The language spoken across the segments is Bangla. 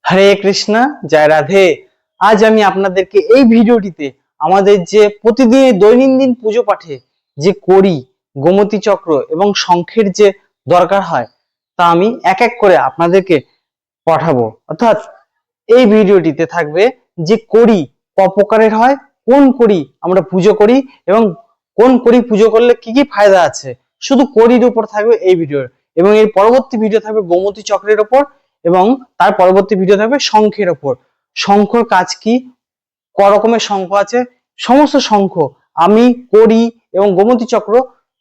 হরে কৃষ্ণা, জয় রাধে। আজ আমি আপনাদেরকে এই ভিডিওটিতে আমাদের যে প্রতিদিন দৈনন্দিন পুজো পাঠে যে করি গোমতী চক্র এবং শঙ্খের যে দরকার হয় তা আমি এক এক করে আপনাদেরকে পাঠাবো। অর্থাৎ এই ভিডিওটিতে থাকবে যে করি ক প্রকারের হয়, কোন করি আমরা পুজো করি এবং কোন করি পুজো করলে কি কি ফায়দা আছে, শুধু করির উপর থাকবে এই ভিডিও। এবং এর পরবর্তী ভিডিও থাকবে গোমতী চক্রের উপর এবং তার পরবর্তী ভিডিও থাকবে শঙ্খের ওপর। শঙ্খর কাজ কি, ক রকমের শঙ্খ আছে, সমস্ত শঙ্খ আমি করি এবং গোমতী চক্র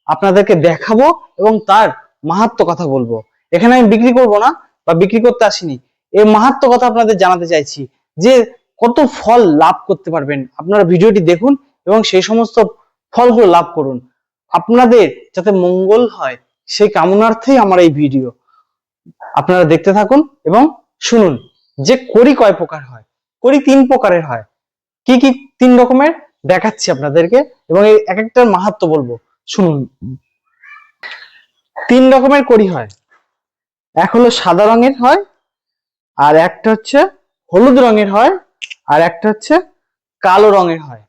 আপনাদেরকে দেখাবো এবং তার মাহাত্ম্য কথা বলবো। এখানে আমি বিক্রি করব না বা বিক্রি করতে আসিনি, এর মাহাত্ম্য কথা আপনাদের জানাতে চাইছি যে কত ফল লাভ করতে পারবেন। আপনারা ভিডিওটি দেখুন এবং সেই সমস্ত ফলগুলো লাভ করুন। আপনাদের যাতে মঙ্গল হয় সেই কামনার্থেই আমার এই ভিডিও। আপনারা দেখতে থাকুন এবং শুনুন যে করি কয় প্রকার হয়। করি তিন প্রকারের হয়। কি কি তিন রকমের দেখাচ্ছি আপনাদেরকে এবং এই এক একটার মাহাত্ম্য বলবো, শুনুন। তিন রকমের করি হয়, এক হলো সাদা রঙের হয়, আর একটা হচ্ছে হলুদ রঙের হয়, আর একটা হচ্ছে কালো রঙের হয়।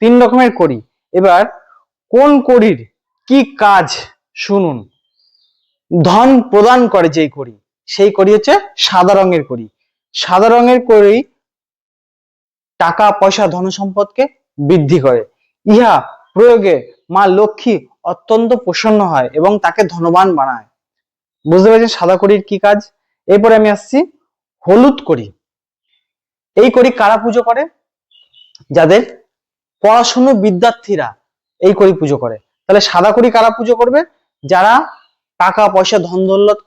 তিন রকমের করি। এবার কোন করির কি কাজ শুনুন। ধন প্রদান করে যেই করি সেই করি হচ্ছে সাদা রঙের করি। সাদা রঙের করি টাকা পয়সা ধন সম্পদকে বৃদ্ধি করে। ইহা প্রয়োগে মা লক্ষ্মী অত্যন্ত প্রসন্ন হয় এবং তাকে ধনবান বানায়। বুঝতে পেরেছেন সাদা করির কি কাজ। এরপরে আমি আসছি হলুদ করি। এই করি কারা পুজো করে? যাদের পড়াশোনা বিদ্যার্থীরা এই করি পুজো করে। তাহলে সাদা করি কারা পুজো করবে? যারা টাকা পয়সা ধন দৌলত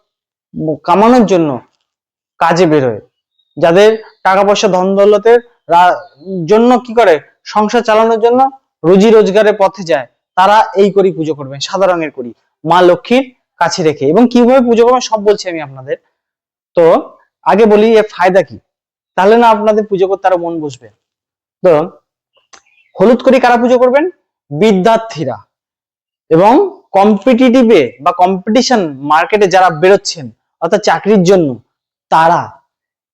কামানোর জন্য কাজে বেরোয়, যাদের টাকা পয়সা ধন দৌলতের জন্য কি করে সংসার চালানোর জন্য রুজি রোজগারের পথে যায়, তারা এই করি পুজো করবেন, সাদা রঙের করি মা লক্ষ্মীর কাছে রেখে। এবং কিভাবে পুজো করবেন সব বলছি আমি আপনাদের। তো আগে বলি এর ফায়দা কি, তাহলে না আপনাদের পুজো করতে আরো মন বসবে। তো হলুদ করি কারা পুজো করবেন? বিদ্যার্থীরা এবং কম্পিটিটিভে বা কম্পিটিশন মার্কেটে যারা বেরোচ্ছেন অর্থাৎ চাকরির জন্য, তারা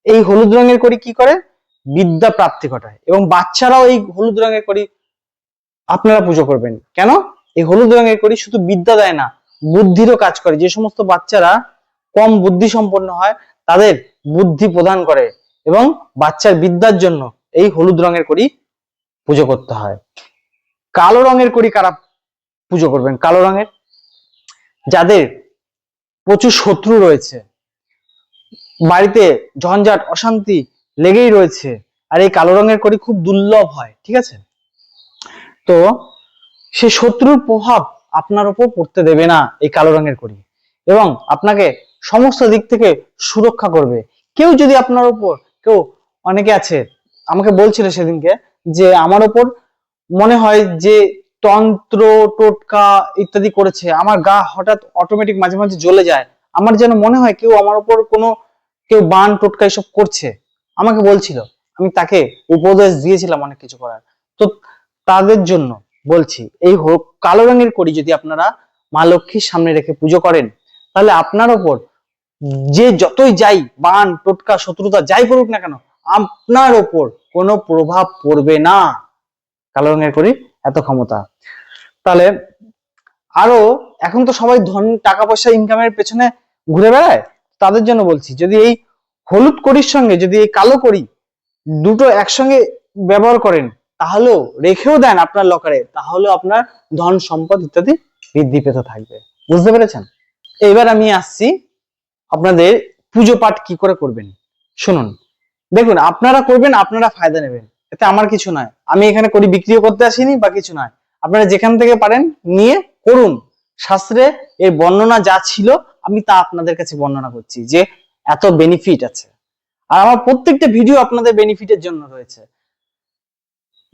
এই হলুদ রঙের করি কি করে? বিদ্যা প্রাপ্তি ঘটায়। এবং বাচ্চারাও এই হলুদ রঙের করি আপনারা পুজো করবেন। কেন? এই হলুদ রঙের করি শুধু বিদ্যা দেয় না, বুদ্ধিরও কাজ করে। যে সমস্ত বাচ্চারা কম বুদ্ধি সম্পন্ন হয় তাদের বুদ্ধি প্রদান করে এবং বাচ্চার বিদ্যার জন্য এই হলুদ রঙের করি পুজো করতে হয়। কালো রঙের করি কারা পুজো করবেন? কালো রঙের যাদের প্রচুর শত্রু রয়েছে, বাড়িতে ঝঞ্ঝাট অশান্তি লেগেই রয়েছে, আর এই কালো রঙের করি খুব দুর্লভ হয়, ঠিক আছে? তো সে শত্রুর প্রভাব আপনার উপর পড়তে দেবে না এই কালো রঙের করি, এবং আপনাকে সমস্ত দিক থেকে সুরক্ষা করবে। কেউ যদি আপনার উপর কেউ, অনেকে আছে আমাকে বলছিল সেদিনকে যে আমার উপর মনে হয় যে তন্ত্র টোটকা ইত্যাদি করেছে, আমার গা হঠাৎ অটোমেটিক মাঝে মাঝে জ্বলে যায়, আমার যেন মনে হয় কেউ আমার উপর কোনো কেউ বান টোটকা এসব করছে, আমাকে বলছিল। আমি তাকে উপদেশ দিয়েছিলাম অনেক কিছু করার। তো তাদের জন্য বলছি এই কালো রঙের করি যদি আপনারা মা লক্ষ্মীর সামনে রেখে পুজো করেন, তাহলে আপনার ওপর যে যতই যাই বান টোটকা শত্রুতা যাই করুক না কেন, আপনার ওপর কোনো প্রভাব পড়বে না। কালো রঙের করি এত ক্ষমতা। তাহলে আরো এখন তো সবাই ধন টাকা পয়সা ইনকামের পেছনে ঘুরে বেড়ায়, তাদের জন্য বলছি যদি এই হলুদ করির সঙ্গে যদি এই কালো করি দুটো একসঙ্গে ব্যবহার করেন, তাহলেও রেখেও দেন আপনার লকারে, তাহলে আপনার ধন সম্পদ ইত্যাদি বৃদ্ধি পেতে থাকবে। বুঝতে পেরেছেন? এবার আমি আসছি আপনাদের পুজো পাঠ কি করে করবেন। শুনুন, দেখুন আপনারা করবেন, আপনারা ফায়দা নেবেন, এতে আমার কিছু নয়। আমি এখানে করি বিক্রিও করতে আসিনি বা কিছু নয়। আপনারা যেখান থেকে পারেন নিয়ে করুন। শাস্ত্রে এর বর্ণনা যা ছিল আমি তা আপনাদের কাছে বর্ণনা করছি যে এত বেনিফিট আছে, আর আমার প্রত্যেকটা ভিডিও আপনাদের বেনিফিটের জন্য রয়েছে।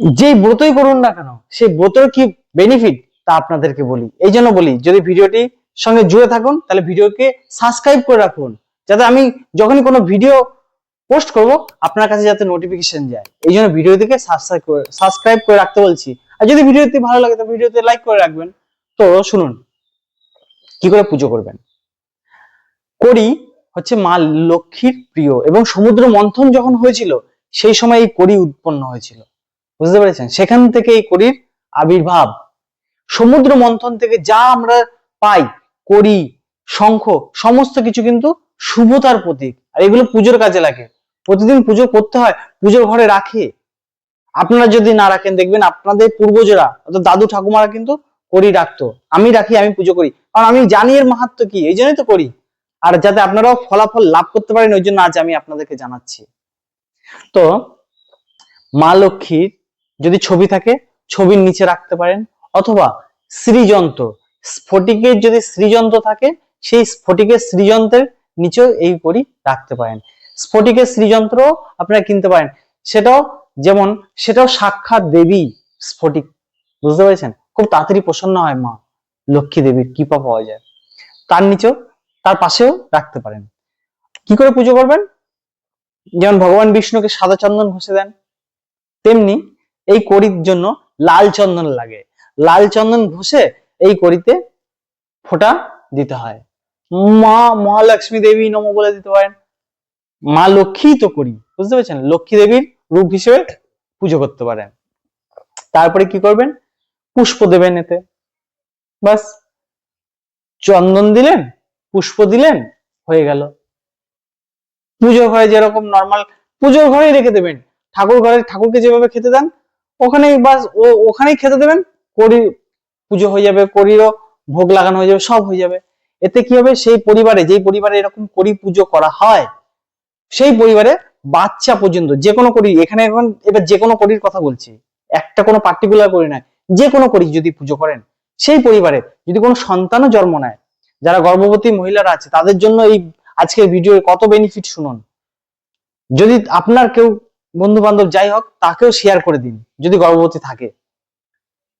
যে ব্রতই করুন না কেন সেই ব্রতের কি বেনিফিট তা আপনাদেরকে বলি। এই জন্য বলি যদি ভিডিওটি সঙ্গে জুড়ে থাকুন তাহলে ভিডিওকে সাবস্ক্রাইব করে রাখুন, যাতে আমি যখনই কোনো ভিডিও পোস্ট করব আপনার কাছে যাতে নোটিফিকেশন যায়। এই জন্য ভিডিওটিকে সাবস্ক্রাইব করে রাখতে বলছি। আর যদি ভিডিওটি ভালো লাগে তো ভিডিওতে লাইক করে রাখবেন। তো শুনুন কি করে পুজো করবেন। করি হচ্ছে মা লক্ষ্মীর প্রিয়, এবং সমুদ্র মন্থন যখন হয়েছিল সেই সময় এই কড়ি উৎপন্ন হয়েছিল, বুঝতে পেরেছেন? সেখান থেকে এই কড়ির আবির্ভাব। সমুদ্র মন্থন থেকে যা আমরা পাই, কড়ি, শঙ্খ, সমস্ত কিছু কিন্তু শুভতার প্রতীক, আর এগুলো পুজোর কাজে লাগে। প্রতিদিন পুজো করতে হয়, পুজোর ঘরে রাখে। আপনারা যদি না রাখেন, দেখবেন আপনাদের পূর্বজরা অর্থাৎ দাদু ঠাকুমারা কিন্তু কড়ি রাখতো। আমি রাখি, আমি পুজো করি, কারণ আমি জানি এর মাহাত্ম্য কি, এই জন্যই তো করি। আর যাতে আপনারাও ফলাফল লাভ করতে পারেন, ওই জন্য আজ আমি আপনাদেরকে জানাচ্ছি। তো মা লক্ষ্মীর যদি ছবি থাকে, ছবির নিচে রাখতে পারেন, অথবা শ্রীযন্ত্র, স্ফটিকের যদি শ্রীযন্ত্র থাকে, সেই স্ফটিকের শ্রীযন্ত্রের নিচেও এই কড়ি রাখতে পারেন। স্ফটিকের শ্রীযন্ত্র আপনারা কিনতে পারেন, সেটাও সাক্ষাৎ দেবী স্ফটিক, বুঝতে পেরেছেন? খুব তাড়াতাড়ি প্রসন্ন হয় মা লক্ষ্মী দেবীর কৃপা পাওয়া যায়। তার নিচেও, তার পাশেও রাখতে পারেন। কি করে পুজো করবেন? যেমন ভগবান বিষ্ণুকে সাদা চন্দন ঘষে দেন, তেমনি এই কড়ির জন্য লাল চন্দন লাগে। লাল চন্দন ঘষে এই কড়িতে ফোঁটা দিতে হয়। মা মহালক্ষ্মী দেবী নমঃ বলে দিতে পারেন। মা লক্ষ্মী তো করি, বুঝতে পেরেছেন? লক্ষ্মী দেবীর রূপ হিসেবে পুজো করতে পারেন। তারপরে কি করবেন? পুষ্প দেবেন এতে, বাস। চন্দন দিলেন, পুষ্প দিলেন, হয়ে গেল। পুজোর ঘরে যেরকম নর্মাল পুজোর ঘরেই রেখে দেবেন, ঠাকুরকে যেভাবে খেতে দেন ওখানেই, বাস ওখানেই খেতে দেবেন। কড়ি পুজো হয়ে যাবে, কড়িরও ভোগ লাগানো হয়ে যাবে, সব হয়ে যাবে। এতে কি হবে? সেই পরিবারে, যেই পরিবারে এরকম কড়ি পুজো করা হয়, সেই পরিবারে বাচ্চা পর্যন্ত যে কোনো কড়ি, এবার যে কোনো কড়ির কথা বলছি, একটা কোনো পার্টিকুলার কড়ি নয়, যে কোনো কড়ি যদি পুজো করেন, সেই পরিবারে যদি কোনো সন্তানও জন্ম নেয়, যারা গর্ভবতী মহিলারা আছে তাদের জন্য এই আজকের ভিডিওর কত বেনিফিট শুনুন। যদি আপনার কেউ বন্ধু বান্ধব যাই হোক, তাকেও শেয়ার করে দিন যদি গর্ভবতী থাকে।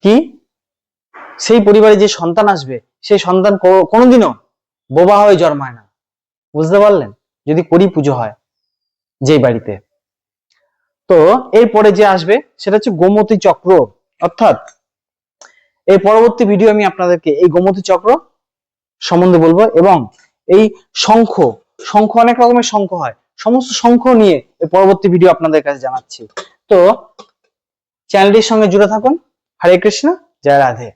কি সেই পরিবারে যে সন্তান আসবে, সেই সন্তান কোনোদিনও বোবা হয়ে জন্মায় না, বুঝতে পারলেন? যদি কড়ি পুজো হয় যেই বাড়িতে। তো এরপরে যে আসবে সেটা হচ্ছে গোমতী চক্র, অর্থাৎ এই পরবর্তী ভিডিও আমি আপনাদেরকে এই গোমতী চক্র সম্বন্ধে বলবো, এবং এই শঙ্খ, অনেক রকমের শঙ্খ হয়, সমস্ত শঙ্খ নিয়ে এই পরবর্তী ভিডিও আপনাদের কাছে জানাচ্ছি। তো চ্যানেলটির সঙ্গে জুড়ে থাকুন। হরে কৃষ্ণ, জয় রাধে।